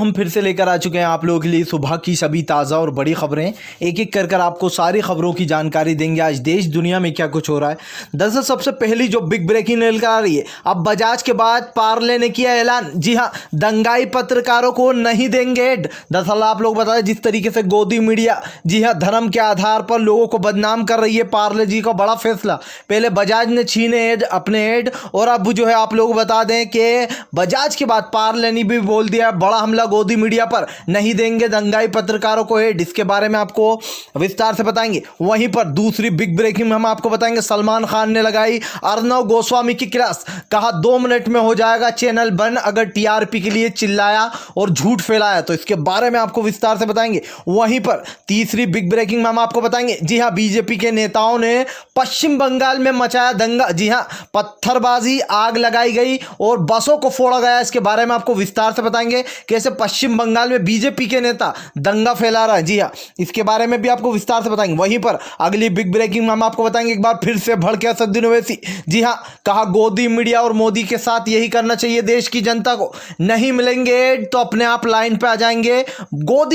हम फिर से लेकर आ चुके हैं आप लोगों के लिए सुबह की सभी ताज़ा और बड़ी खबरें। एक एक कर आपको सारी खबरों की जानकारी देंगे आज देश दुनिया में क्या कुछ हो रहा है। दरअसल सबसे पहली जो बिग ब्रेकिंग निकल आ रही है, अब बजाज के बाद पार्ले ने किया ऐलान। जी हाँ, दंगाई पत्रकारों को नहीं देंगे एड। दरअसल आप लोग बता दें, जिस तरीके से गोदी मीडिया जी हाँ धर्म के आधार पर लोगों को बदनाम कर रही है, पार्ले जी का बड़ा फैसला। पहले बजाज ने छीने एड अपने एड, और अब जो है आप लोग बता दें कि बजाज के बाद पार्ले ने भी बोल दिया बड़ा हमला गोदी मीडिया पर, नहीं देंगे दंगाई पत्रकारों को एड। इसके बारे में आपको विस्तार से बताएंगे। वहीं पर दूसरी बिग ब्रेकिंग में हम आपको बताएंगे, सलमान खान ने लगाई अर्नव गोस्वामी की क्लास। कहा 2 मिनट में हो जाएगा चैनल बंद अगर टीआरपी के लिए चिल्लाया और झूठ फैलाया तो। इसके बारे में आपको विस्तार से बताएंगे। वहीं पर तीसरी बिग ब्रेकिंग में हम आपको बताएंगे, जी हां, बीजेपी के नेताओं ने पश्चिम बंगाल में मचाया दंगा। जी हां, पत्थरबाजी, आग लगाई गई और बसों को फोड़ा गया। इसके बारे में आपको विस्तार से बताएंगे कैसे पश्चिम बंगाल में बीजेपी के नेता दंगा फैला रहा है। जी हां, इसके बारे में भी आपको विस्तार से बताएंगे। वहीं पर अगली बिग ब्रेकिंग में हम आपको बताएंगे, एक बार फिर से भड़के असदुद्दीन ओवैसी। जी हां, कहा गोदी मीडिया और मोदी के साथ यही करना चाहिए देश की जनता को, नहीं मिलेंगे तो अपने आप लाइन पे आ जाएंगे,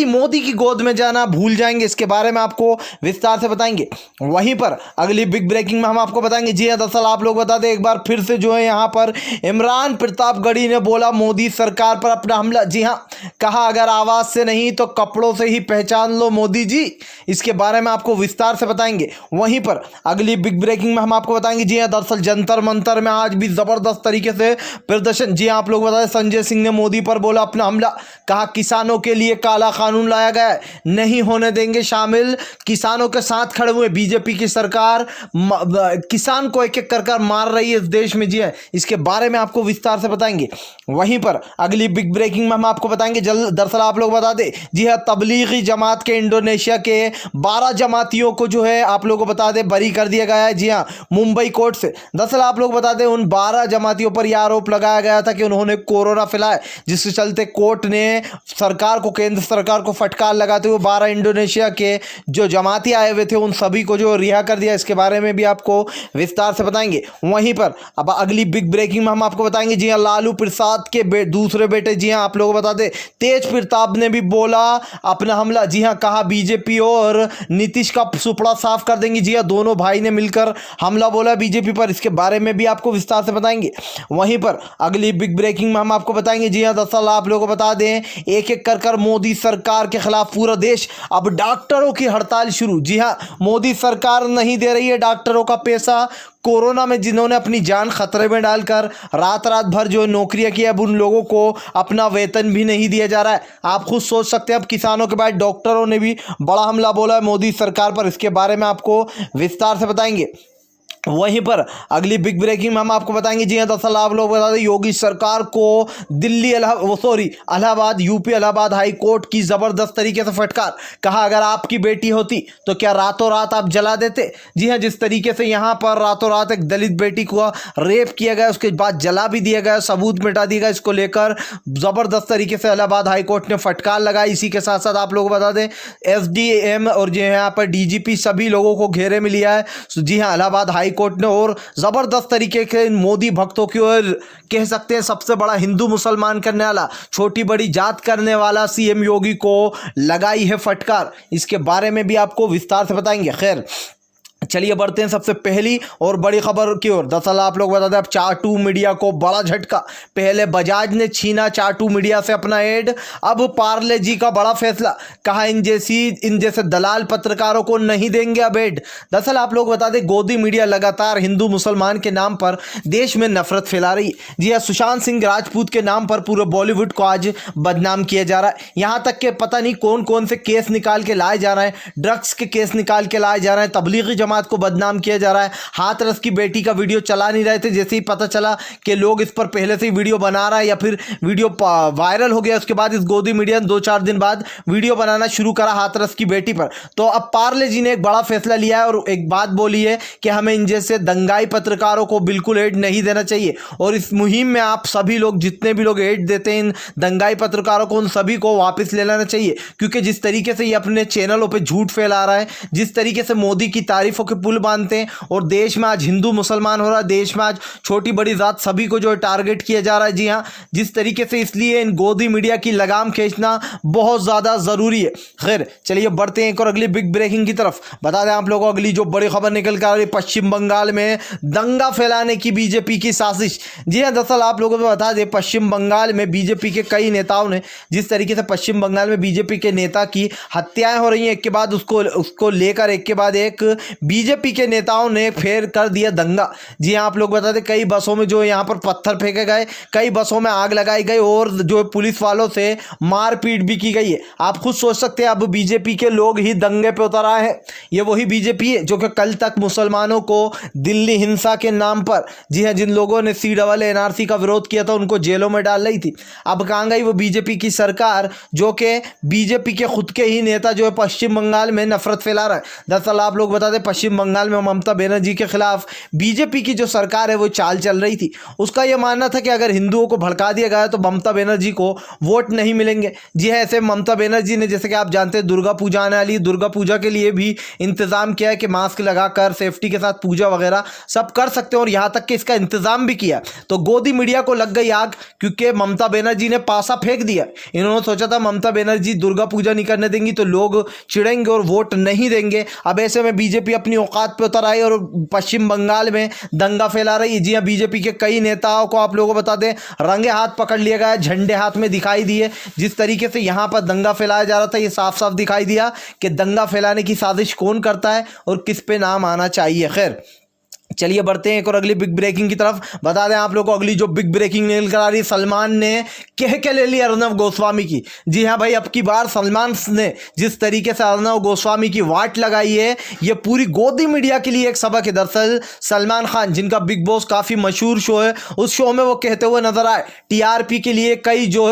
मोदी की गोद में जाना भूल जाएंगे। इसके बारे में आपको विस्तार से बताएंगे। वहीं पर अगली बिग ब्रेकिंग में हम आपको बताएंगे, जी हां, दरअसल आप लोग बता दें एक बार फिर से जो है यहां पर इमरान प्रतापगढ़ी ने बोला मोदी सरकार पर अपना हमला। जी हां, कहा अगर आवाज से नहीं तो कपड़ों से ही पहचान लो मोदी जी। इसके बारे में आपको विस्तार से बताएंगे। वहीं पर अगली बिग ब्रेकिंग में हम आपको बताएंगे, जी हां, दरअसल जंतर मंतर में आज भी जबरदस्त तरीके से प्रदर्शन। जी हां, आप लोग बता दें संजय सिंह ने मोदी पर बोला अपना हमला। कहा किसानों के लिए काला कानून लाया गया है, नहीं होने देंगे शामिल। किसानों के साथ खड़े हुए बीजेपी की सरकार किसान को एक एक कर मार रही है इस देश में। जी है, इसके बारे में आपको विस्तार से बताएंगे। वहीं पर अगली बिग ब्रेकिंग में हम आपको बताएंगे, दरअसल आप लोग बता दें, जी हाँ, तबलीगी जमात के इंडोनेशिया के 12 जमातियों को जो है आप लोगों को बता दें बरी कर दिया गया है। जी हाँ, मुंबई कोर्ट से। दरअसल आप लोग बता दें उन 12 जमातियों पर यह आरोप लगाया गया था कि उन्होंने कोरोना फैलाया, जिसके चलते कोर्ट ने सरकार को, केंद्र सरकार को फटकार लगाते हुए 12 इंडोनेशिया के जो जमाती आए हुए थे उन सभी को जो रिहा कर दिया। इसके बारे में भी आपको विस्तार से बताएंगे। वहीं पर अब अगली बिग ब्रेकिंग में हम आपको बताएंगे, जी हाँ, लालू प्रसाद के दूसरे बेटे, जी हाँ, आप लोगों को बता दें तेज प्रताप ने भी बोला अपना हमला। जी हाँ, कहा बीजेपी और नीतीश का सुपड़ा साफ कर देंगे। जी हाँ, दोनों भाई ने मिलकर हमला बोला बीजेपी पर। इसके बारे में भी आपको विस्तार से बताएंगे। वहीं पर अगली बिग ब्रेकिंग में हम आपको बताएंगे, जी हाँ, दरअसल आप लोगों को बता दें एक एक कर मोदी सरकार के खिलाफ पूरा देश, अब डॉक्टरों की हड़ताल शुरू। जी हाँ, मोदी सरकार नहीं दे रही है डॉक्टरों का पैसा। कोरोना में जिन्होंने अपनी जान खतरे में डालकर रात भर जो नौकरियां की, अब उन लोगों को अपना वेतन भी नहीं दिया जा रहा है। आप खुद सोच सकते हैं, अब किसानों के बाद डॉक्टरों ने भी बड़ा हमला बोला है मोदी सरकार पर। इसके बारे में आपको विस्तार से बताएंगे। वहीं पर अगली बिग ब्रेकिंग में हम आपको बताएंगे, जी हाँ, दरअसल आप लोग बता दें योगी सरकार को Delhi Allahabad UP Allahabad high court की जबरदस्त तरीके से फटकार। कहा अगर आपकी बेटी होती तो क्या रातों रात आप जला देते। जी हाँ, जिस तरीके से यहाँ पर रातों रात एक दलित बेटी को रेप किया गया, उसके बाद जला भी दिया गया, सबूत मिटा दिया गया, इसको लेकर जबरदस्त तरीके से इलाहाबाद हाई कोर्ट ने फटकार लगाई। इसी के साथ साथ आप लोग बता दें एसडीएम और जो यहाँ पर डीजीपी सभी लोगों को घेरे में लिया है। जी हाँ, इलाहाबाद हाई कोर्ट ने और जबरदस्त तरीके से मोदी भक्तों की ओर, कह सकते हैं सबसे बड़ा हिंदू मुसलमान करने वाला, छोटी बड़ी जात करने वाला सीएम योगी को लगाई है फटकार। इसके बारे में भी आपको विस्तार से बताएंगे। खैर चलिए बढ़ते हैं सबसे पहली और बड़ी खबर की ओर। दरअसल आप लोग बता दें अब चाटू मीडिया को बड़ा झटका। पहले बजाज ने छीना चाटू मीडिया से अपना एड, अब पार्ले जी का बड़ा फैसला। कहा इन जैसे दलाल पत्रकारों को नहीं देंगे अब एड। दरअसल आप लोग बता दें गोदी मीडिया लगातार हिंदू मुसलमान के नाम पर देश में नफरत फैला रही है। जी हाँ, सुशांत सिंह राजपूत के नाम पर पूरे बॉलीवुड को आज बदनाम किया जा रहा है। यहाँ तक कि पता नहीं कौन कौन से केस निकाल के लाए जा रहे हैं, ड्रग्स के केस निकाल के लाए जा रहे हैं, तबलीगी जमात को बदनाम किया जा रहा है। हाथरस की बेटी का वीडियो चला नहीं रहे थे, जैसे ही पता चला कि लोग इस पर पहले से ही वीडियो बना रहा है या फिर वीडियो वायरल हो गया, उसके बाद इस गोदी मीडिया ने 2-4 दिन बाद वीडियो बनाना शुरू करा हाथरस की बेटी पर। तो अब पार्ले जी ने एक बड़ा फैसला लिया है और एक बात बोली है कि हमें इन जैसे दंगाई पत्रकारों को बिल्कुल एड नहीं देना चाहिए। और इस मुहिम में आप सभी लोग, जितने भी लोग एड देते हैं इन दंगाई पत्रकारों को, उन सभी को वापस ले लेना चाहिए। क्योंकि जिस तरीके से ये अपने चैनलों पर झूठ फैला रहा है, जिस तरीके से मोदी की तारीफ तरीफों के पुल बांधते हैं और देश में आज हिंदू मुसलमान हो रहा है, देश में आज छोटी बड़ी जात सभी को जो है टारगेट किया जा रहा है। जी हाँ, जिस तरीके से, इसलिए इन गोदी मीडिया की लगाम खींचना बहुत ज़्यादा ज़रूरी है। खैर चलिए बढ़ते हैं एक और अगली बिग ब्रेकिंग की तरफ। बता दें आप लोगों को अगली जो बड़ी खबर निकल कर आ रही है, पश्चिम बंगाल में दंगा फैलाने की बीजेपी की साजिश। जी हाँ, दरअसल आप लोगों को बता दें पश्चिम बंगाल में बीजेपी के कई नेताओं ने, जिस तरीके से पश्चिम बंगाल में बीजेपी के नेता की हत्याएं हो रही हैं, एक के बाद उसको लेकर एक के बाद एक बीजेपी के नेताओं ने फिर कर दिया दंगा। जी हाँ, आप लोग बता दें कई बसों में जो यहाँ पर पत्थर फेंके गए, कई बसों में आग लगाई गई और जो पुलिस वालों से मारपीट भी की गई है। आप खुद सोच सकते हैं, अब बीजेपी के लोग ही दंगे पे उतर आए हैं। ये वही बीजेपी है जो कि कल तक मुसलमानों को दिल्ली हिंसा के नाम पर, जी हाँ, जिन लोगों ने CAA का विरोध किया था उनको जेलों में डाल रही थी। अब कहाँ गई वो बीजेपी की सरकार जो कि बीजेपी के खुद के ही नेता जो है पश्चिम बंगाल में नफरत फैला रहा है। दरअसल आप लोग बता दें पश्चिम बंगाल में ममता बनर्जी के खिलाफ बीजेपी की जो सरकार है वो चाल चल रही थी। उसका यह मानना था कि अगर हिंदुओं को भड़का दिया गया तो ममता बनर्जी को वोट नहीं मिलेंगे। जी हाँ, ऐसे ममता बनर्जी ने, जैसे कि आप जानते हैं दुर्गा पूजा आने वाली, दुर्गा पूजा के लिए भी इंतजाम किया है कि मास्क लगाकर सेफ्टी के साथ पूजा वगैरह सब कर सकते हैं और यहाँ तक कि इसका इंतजाम भी किया। तो गोदी मीडिया को लग गई आग, क्योंकि ममता बनर्जी ने पासा फेंक दिया। इन्होंने सोचा था ममता बनर्जी दुर्गा पूजा नहीं करने देंगी तो लोग चिढ़ेंगे और वोट नहीं देंगे। अब ऐसे में बीजेपी अपनी औकात पे उतर आई और पश्चिम बंगाल में दंगा फैला रही है। जी हाँ, बीजेपी के कई नेताओं को आप लोगों को बता दें रंगे हाथ पकड़ लिया गया, झंडे हाथ में दिखाई दिए। जिस तरीके से यहाँ पर दंगा फैलाया जा रहा था, ये साफ साफ दिखाई दिया कि दंगा फैलाने की साजिश कौन करता है और किस पे नाम आना चाहिए। खैर चलिए बढ़ते हैं एक और अगली बिग ब्रेकिंग की तरफ। बता दें आप लोगों को अगली जो बिग ब्रेकिंग निकल कर आ रही है, सलमान ने कह के ले ली अर्नब गोस्वामी की। जी हाँ भाई, अब की बार सलमान ने जिस तरीके से अर्नब गोस्वामी की वाट लगाई है, ये पूरी गोदी मीडिया के लिए एक सबक है। दरअसल सलमान खान, जिनका बिग बॉस काफ़ी मशहूर शो है, उस शो में वो कहते हुए नजर आए TRP के लिए कई जो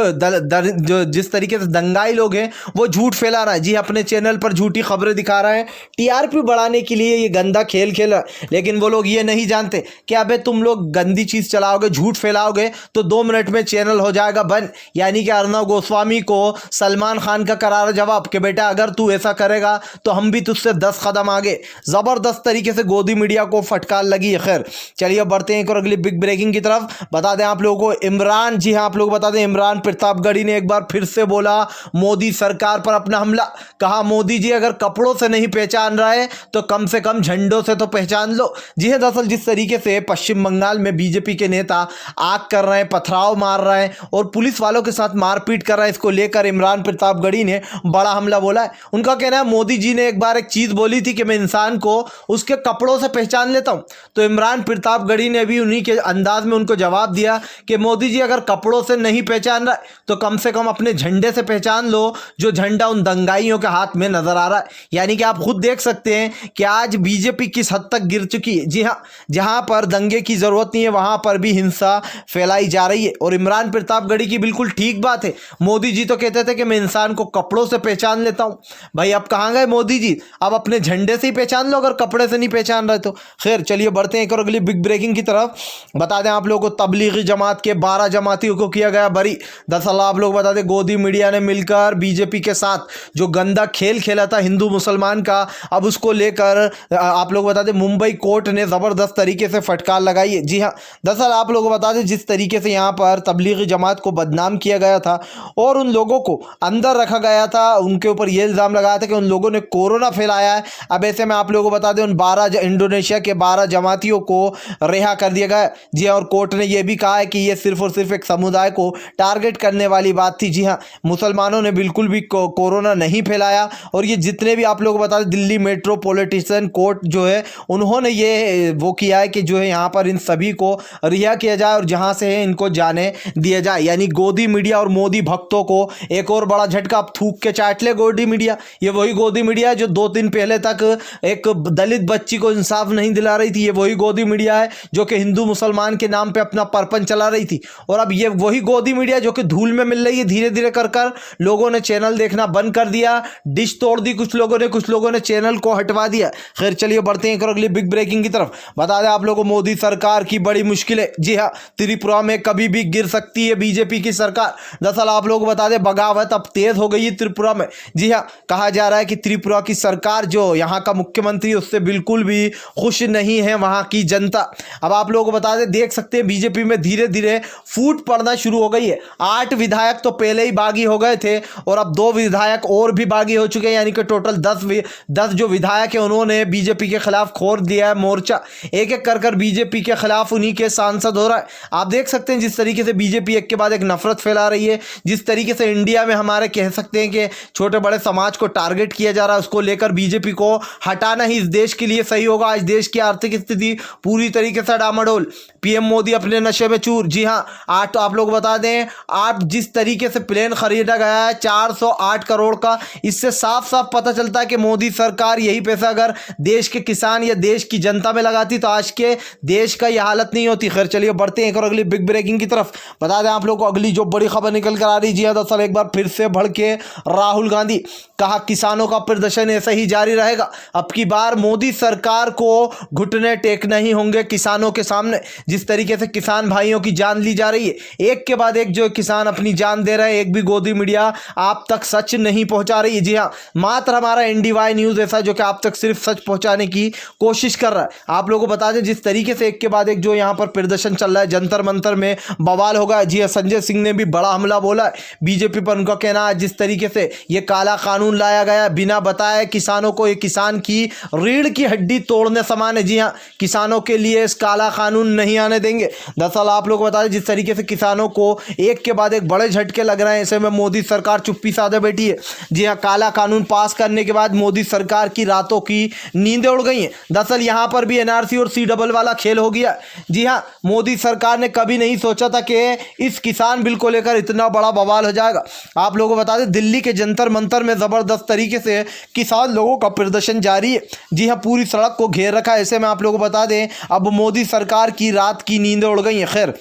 जिस तरीके से दंगाई लोग हैं वो झूठ फैला रहा है। जी अपने चैनल पर झूठी खबरें दिखा रहा है, TRP बढ़ाने के लिए ये गंदा खेल खेला। लेकिन वो लोग ये नहीं जानते कि अबे तुम लोग गंदी चीज चलाओगे, झूठ फैलाओगे तो 2 मिनट में चैनल हो जाएगा बंद। यानी कि अर्नब गोस्वामी को सलमान खान का करारा जवाब कि बेटा अगर तू ऐसा करेगा तो हम भी तुझसे 10 कदम आगे। जबरदस्त तरीके से गोदी मीडिया को फटकार लगी है। खैर चलिए बढ़ते हैं और अगली बिग ब्रेकिंग की तरफ। बता दें आप लोगों को इमरान, जी हाँ आप लोग बता दें इमरान प्रतापगढ़ी ने एक बार फिर से बोला मोदी सरकार पर अपना हमला। कहा मोदी जी अगर कपड़ों से नहीं पहचान रहा है तो कम से कम झंडों से तो पहचान लो। जी हाँ, दरअसल जिस तरीके से पश्चिम बंगाल में बीजेपी के नेता आग कर रहे हैं, पथराव मार रहे हैं और पुलिस वालों के साथ मारपीट कर रहे हैं, इसको लेकर इमरान प्रतापगढ़ी ने बड़ा हमला बोला है। उनका कहना है मोदी जी ने एक बार एक चीज बोली थी कि मैं इंसान को उसके कपड़ों से पहचान लेता हूं। तो इमरान प्रतापगढ़ी ने भी उन्हीं के अंदाज में उनको जवाब दिया कि मोदी जी अगर कपड़ों से नहीं पहचान रहा तो कम से कम अपने झंडे से पहचान लो, जो झंडा उन दंगाइयों के हाथ में नजर आ रहा है। यानी कि आप खुद देख सकते हैं कि आज बीजेपी किस हद तक गिर चुकी है। जी हाँ, जहां पर दंगे की जरूरत नहीं है वहां पर भी हिंसा फैलाई जा रही है। और इमरान प्रतापगढ़ी की बिल्कुल ठीक बात है। मोदी जी तो कहते थे कि मैं इंसान को कपड़ों से पहचान लेता हूं। भाई अब कहां गए मोदी जी? अब अपने झंडे से ही पहचान लो अगर कपड़े से नहीं पहचान रहे तो। खैर चलिए बढ़ते हैं एक और अगली बिग ब्रेकिंग की तरफ। बता दें आप लोगों को तबलीगी जमात के 12 जमातियों को किया गया बरी। दरअसल आप लोग बता दें गोदी मीडिया ने मिलकर बीजेपी के साथ जो गंदा खेल खेला था हिंदू मुसलमान का, अब उसको लेकर आप लोग बता दें मुंबई कोर्ट ने जबरदस्त तरीके से फटकार लगाई है। जी हाँ, दरअसल आप लोगों को बता दें जिस तरीके से यहाँ पर तबलीगी जमात को बदनाम किया गया था और उन लोगों को अंदर रखा गया था, उनके ऊपर यह इल्ज़ाम लगाया था कि उन लोगों ने कोरोना फैलाया है। अब ऐसे में आप लोगों को बता दें उन 12 इंडोनेशिया के 12 जमातियों को रिहा कर दिया गया। जी हाँ, और कोर्ट ने यह भी कहा है कि यह सिर्फ और सिर्फ एक समुदाय को टारगेट करने वाली बात थी। जी हाँ, मुसलमानों ने बिल्कुल भी कोरोना नहीं फैलाया। और ये जितने भी आप लोग बता दें दिल्ली मेट्रोपॉलिटन कोर्ट जो है उन्होंने ये वो किया है कि जो है यहाँ पर इन सभी को रिहा किया जाए और जहाँ से है इनको जाने दिया जाए। यानी गोदी मीडिया और मोदी भक्तों को एक और बड़ा झटका, अब थूक के चाट ले गोदी मीडिया। ये वही गोदी मीडिया है जो 2 दिन पहले तक एक दलित बच्ची को इंसाफ नहीं दिला रही थी। ये वही गोदी मीडिया है जो कि हिंदू मुसलमान के नाम पे अपना परपंच चला रही थी। और अब ये वही गोदी मीडिया जो कि धूल में मिल रही है। धीरे धीरे कर लोगों ने चैनल देखना बंद कर दिया, डिश तोड़ दी कुछ लोगों ने चैनल को हटवा दिया। खैर चलिए बढ़ते हैं अगली बिग ब्रेकिंग की तरफ। बता दें आप लोगों को मोदी सरकार की बड़ी मुश्किलें। जी हाँ, त्रिपुरा में कभी भी गिर सकती है बीजेपी की सरकार। दरअसल आप लोगों को बता दें बगावत अब तेज हो गई है त्रिपुरा में। जी हाँ, कहा जा रहा है कि त्रिपुरा की सरकार जो यहाँ का मुख्यमंत्री उससे बिल्कुल भी खुश नहीं है वहाँ की जनता। अब आप लोगों को बता दें, देख सकते हैं बीजेपी में धीरे धीरे फूट पड़ना शुरू हो गई है। 8 विधायक तो पहले ही बागी हो गए थे और अब 2 विधायक और भी बागी हो चुके हैं, यानी कि टोटल 10 जो विधायक है उन्होंने बीजेपी के खिलाफ खोल दिया है मोर्चा। एक एक कर बीजेपी के खिलाफ उन्हीं के सांसद हो रहा है। आप देख सकते हैं जिस तरीके से बीजेपी एक के बाद एक नफरत फैला रही है, जिस तरीके से इंडिया में हमारे कह सकते हैं कि छोटे बड़े समाज को टारगेट किया जा रहा है, उसको लेकर बीजेपी को हटाना ही इस देश के लिए सही होगा। आज देश की आर्थिक स्थिति पूरी तरीके से डामाडोल, पीएम मोदी अपने नशे में चूर। जी हाँ, आज तो आप लोग बता दें, आप जिस तरीके से प्लेन खरीदा गया है 408 करोड़ का, इससे साफ साफ पता चलता है कि मोदी सरकार यही पैसा अगर देश के किसान या देश की जनता में लगाती तो आज के देश का यह हालत नहीं होती। खैर चलिए बढ़ते हैं एक और अगली बिग ब्रेकिंग की तरफ। बता दें आप लोग को अगली जो बड़ी खबर निकल कर आ रही। जी हाँ, दरअसल एक बार फिर से भड़के राहुल गांधी, कहा किसानों का प्रदर्शन ऐसे ही जारी रहेगा। अब की बार मोदी सरकार को घुटने टेकने ही होंगे किसानों के सामने। जिस तरीके से किसान भाइयों की जान ली जा रही है, एक के बाद एक जो किसान अपनी जान दे रहे हैं, एक भी गोदी मीडिया आप तक सच नहीं पहुंचा रही है। जी हाँ, मात्र हमारा NDY न्यूज ऐसा जो कि आप तक सिर्फ सच पहुंचाने की कोशिश कर रहा है। आप लोगों को बता दें जिस तरीके से एक के बाद एक जो यहाँ पर प्रदर्शन चल रहा है, जंतर मंतर में बवाल होगा। जी हाँ, संजय सिंह ने भी बड़ा हमला बोला है बीजेपी पर। उनका कहना है जिस तरीके से ये काला कानून लाया गया बिना बताए किसानों को, ये किसान की रीढ़ की हड्डी तोड़ने समान है। जी हाँ, किसानों के लिए इस काला कानून नहीं आने देंगे। दरअसल आप लोग बता दें जिस तरीके से किसानों को एक के बाद एक बड़े झटके लग रहे हैं, ऐसे में मोदी सरकार चुप्पी साधे बैठी है। जी हाँ, काला कानून पास करने के बाद मोदी सरकार की रातों की नींदें उड़ गई हैं। दरअसल यहाँ पर भी NRC और C वाला खेल हो गया। जी हाँ, मोदी सरकार ने कभी नहीं सोचा था कि इस किसान बिल को लेकर इतना बड़ा बवाल हो जाएगा। आप लोगों को बता दें दिल्ली के जंतर मंतर में जबरदस्त तरीके से किसान लोगों का प्रदर्शन जारी है। जी हाँ, पूरी सड़क को घेर रखा है। ऐसे में आप लोगों को बता दें अब मोदी सरकार की रात की नींदें उड़ गई हैं। खैर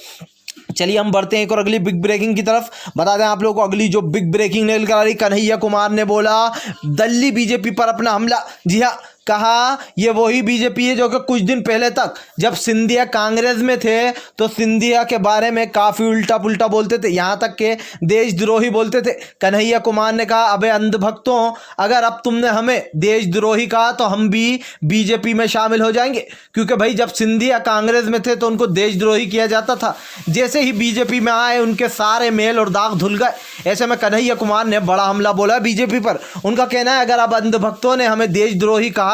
चलिए हम बढ़ते हैं एक और अगली बिग ब्रेकिंग की तरफ। बता दें आप लोगों को अगली जो बिग ब्रेकिंग निकल कर आ रही, कन्हैया कुमार ने बोला दिल्ली बीजेपी पर अपना हमला। जी हाँ, कहा ये वही बीजेपी है जो कि कुछ दिन पहले तक जब सिंधिया कांग्रेस में थे तो सिंधिया के बारे में काफ़ी उल्टा पुल्टा बोलते थे, यहाँ तक के देशद्रोही बोलते थे। कन्हैया कुमार ने कहा अबे अंधभक्तों, अगर अब तुमने हमें देशद्रोही कहा तो हम भी बीजेपी में शामिल हो जाएंगे, क्योंकि भाई जब सिंधिया कांग्रेस में थे तो उनको देशद्रोही किया जाता था। जैसे ही बीजेपी में आए उनके सारे मेल और दाग धुल गए। ऐसे में कन्हैया कुमार ने बड़ा हमला बोला बीजेपी पर। उनका कहना है अगर अब अंधभक्तों ने हमें देशद्रोही कहा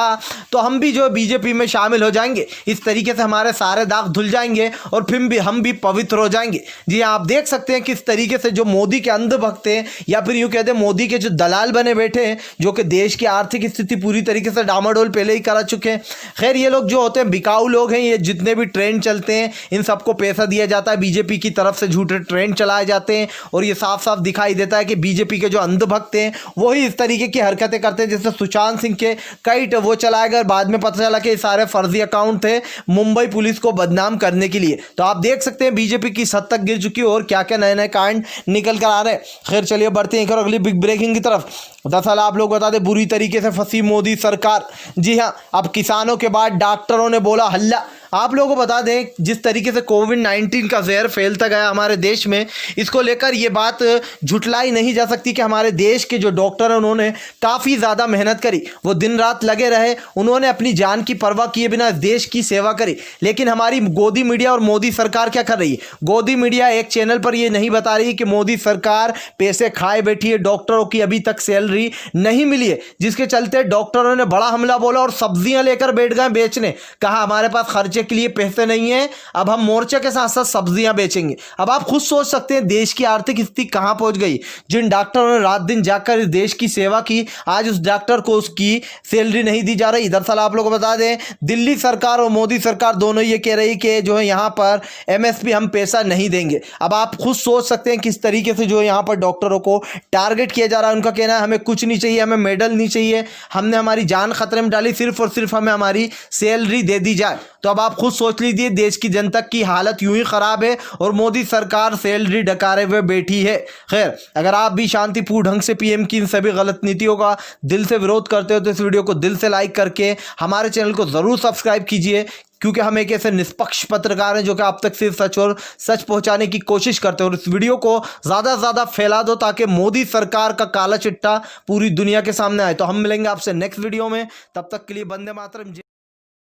तो हम भी जो बीजेपी में शामिल हो जाएंगे, इस तरीके से हमारे सारे दाग धुल जाएंगे और फिर भी हम भी पवित्र हो जाएंगे। जी आप देख सकते हैं किस तरीके से जो मोदी के अंधभक्त हैं या फिर यूं कहते हैं मोदी के जो दलाल बने बैठे हैं, जो कि देश की आर्थिक स्थिति पूरी तरीके से डामाडोल पहले ही करा चुके हैं। खैर ये लोग जो होते हैं बिकाऊ लोग हैं, ये जितने भी ट्रेंड चलते हैं इन सबको पैसा दिया जाता है, बीजेपी की तरफ से झूठे ट्रेंड चलाए जाते हैं और ये साफ साफ दिखाई देता है कि बीजेपी के जो अंधभक्त हैं वही इस तरीके की हरकतें करते हैं। जैसे सुशांत सिंह के कई वो चलाए गए, बाद में पता चला कि सारे फर्जी अकाउंट थे मुंबई पुलिस को बदनाम करने के लिए। तो आप देख सकते हैं बीजेपी किस हद तक गिर चुकी है और क्या क्या नए नए कांड निकल कर आ रहे हैं। खैर चलिए बढ़ते हैं और अगली बिग ब्रेकिंग की तरफ। दरअसल आप लोग बता दें बुरी तरीके से फंसी मोदी सरकार। जी हाँ, अब किसानों के बाद डॉक्टरों ने बोला हल्ला। आप लोगों को बता दें जिस तरीके से कोविड-19 का जहर फैलता गया हमारे देश में, इसको लेकर ये बात झुटलाई नहीं जा सकती कि हमारे देश के जो डॉक्टर हैं उन्होंने काफ़ी ज़्यादा मेहनत करी, वो दिन रात लगे रहे, उन्होंने अपनी जान की परवाह किए बिना देश की सेवा करी। लेकिन हमारी गोदी मीडिया और मोदी सरकार क्या कर रही है? गोदी मीडिया एक चैनल पर ये नहीं बता रही कि मोदी सरकार पैसे खाए बैठी है, डॉक्टरों की अभी तक सैलरी नहीं मिली है, जिसके चलते डॉक्टरों ने बड़ा हमला बोला और सब्जियां लेकर बैठ गए बेचने। कहा हमारे पास खर्चे के लिए पैसे नहीं है, अब हम मोर्चे के साथ साथ सब्जियां बेचेंगे। अब आप खुद सोच सकते हैं देश की आर्थिक स्थिति कहां पहुंच गई। जिन डॉक्टरों ने रात दिन जाकर इस देश की सेवा की, आज उस डॉक्टर को उसकी सैलरी नहीं दी जा रही। दरअसल आप लोगों को बता दें दिल्ली सरकार और मोदी सरकार दोनों ये कह रही कि जो है यहां पर MSP हम पैसा नहीं देंगे। अब आप खुद सोच सकते हैं किस तरीके से जो यहां पर डॉक्टरों को टारगेट किया जा रहा है। उनका कहना है हमें कुछ नहीं चाहिए, हमें मेडल नहीं चाहिए, हमने हमारी जान खतरे में डाली, सिर्फ और सिर्फ हमें हमारी सैलरी दे दी जाए। तो अब आप खुद सोच लीजिए देश की जनता की हालत यूं ही खराब है और मोदी सरकार सैलरी डकारे हुए बैठी है। खैर अगर आप भी शांतिपूर्ण ढंग से PM की इन सभी गलत नीतियों का दिल से विरोध करते हो तो इस वीडियो को दिल से लाइक करके हमारे चैनल को जरूर सब्सक्राइब कीजिए। क्योंकि हम एक ऐसे निष्पक्ष पत्रकार हैं जो कि आप तक सिर्फ सच और सच पहुंचाने की कोशिश करते हैं। और इस वीडियो को ज़्यादा से ज़्यादा फैला दो ताकि मोदी सरकार का काला चिट्ठा पूरी दुनिया के सामने आए। तो हम मिलेंगे आपसे नेक्स्ट वीडियो में, तब तक के लिए वंदे मातरम।